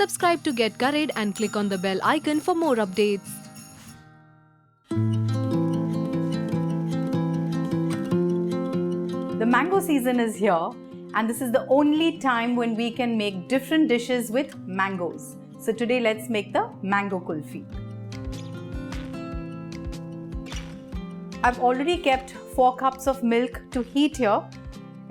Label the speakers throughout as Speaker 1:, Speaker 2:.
Speaker 1: Subscribe to Get Curried and click on the bell icon for more updates.
Speaker 2: The mango season is here, and this is the only time when we can make different dishes with mangoes. So today let's make the mango kulfi. I've already kept 4 cups of milk to heat here.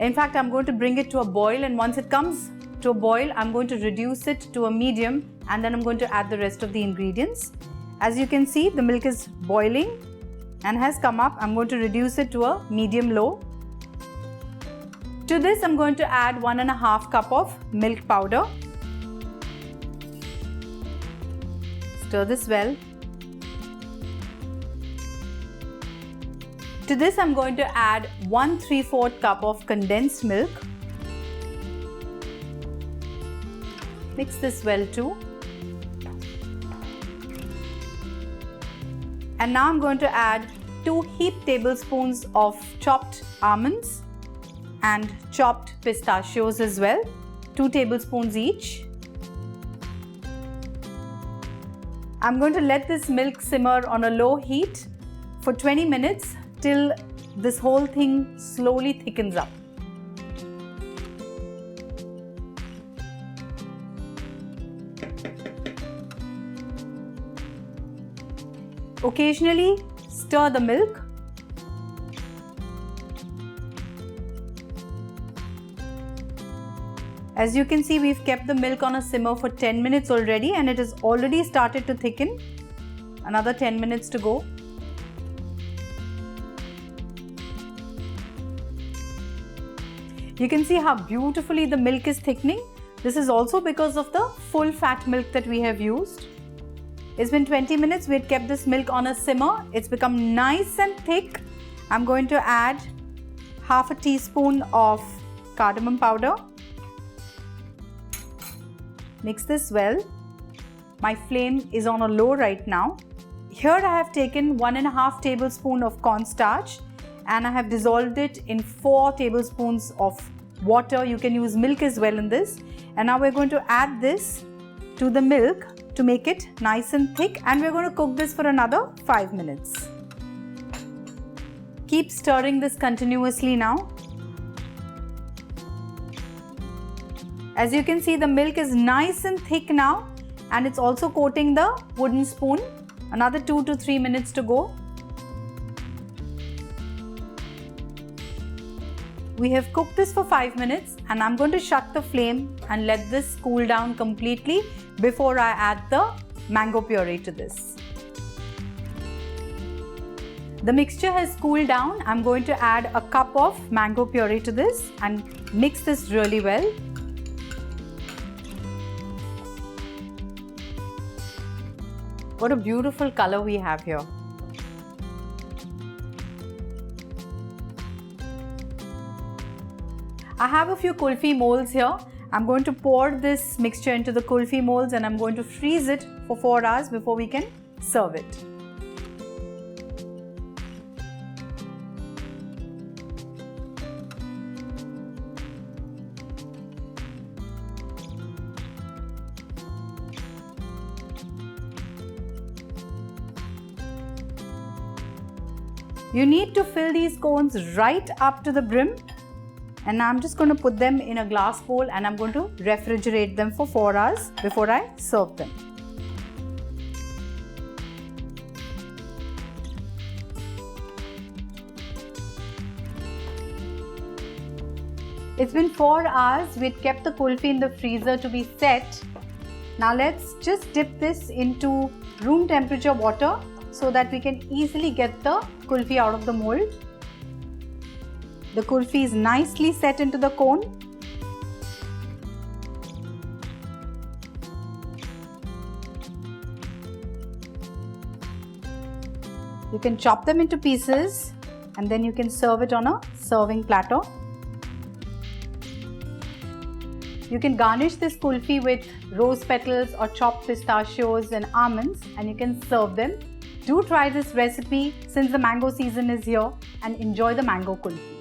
Speaker 2: In fact, I'm going to bring it to a boil, and once it comes to a boil, I'm going to reduce it to a medium, and then I'm going to add the rest of the ingredients. As you can see, the milk is boiling and has come up. I'm going to reduce it to a medium-low. To this, I'm going to add 1.5 cup of milk powder. Stir this well. To this, I'm going to add 1 3/4 cup of condensed milk. Mix this well too. And now I'm going to add 2 heaped tablespoons of chopped almonds and chopped pistachios as well, 2 tablespoons each. I'm going to let this milk simmer on a low heat for 20 minutes till this whole thing slowly thickens up. Occasionally stir the milk. As you can see, we've kept the milk on a simmer for 10 minutes already, and it has already started to thicken. Another 10 minutes to go. You can see how beautifully the milk is thickening. This is also because of the full fat milk that we have used. It's been 20 minutes. We had kept this milk on a simmer. It's become nice and thick. I'm going to add half a teaspoon of cardamom powder. Mix this well. My flame is on a low right now. Here I have taken 1.5 tablespoons of cornstarch, and I have dissolved it in 4 tablespoons of water. You can use milk as well in this. And now we're going to add this to the milk to make it nice and thick, and we're going to cook this for another 5 minutes. Keep stirring this continuously now. As you can see, the milk is nice and thick now, and it's also coating the wooden spoon. Another 2 to 3 minutes to go. We have cooked this for 5 minutes, and I'm going to shut the flame and let this cool down completely before I add the mango puree to this. The mixture has cooled down. I'm going to add a cup of mango puree to this and mix this really well. What a beautiful color we have here. I have a few kulfi molds here. I'm going to pour this mixture into the kulfi molds, and I'm going to freeze it for 4 hours before we can serve it. You need to fill these cones right up to the brim. And I'm just going to put them in a glass bowl, and I'm going to refrigerate them for 4 hours before I serve them. It's been 4 hours. We'd kept the kulfi in the freezer to be set. Now let's just dip this into room temperature water so that we can easily get the kulfi out of the mold. The kulfi is nicely set into the cone. You can chop them into pieces, and then you can serve it on a serving platter. You can garnish this kulfi with rose petals or chopped pistachios and almonds, and you can serve them. Do try this recipe since the mango season is here, and enjoy the mango kulfi.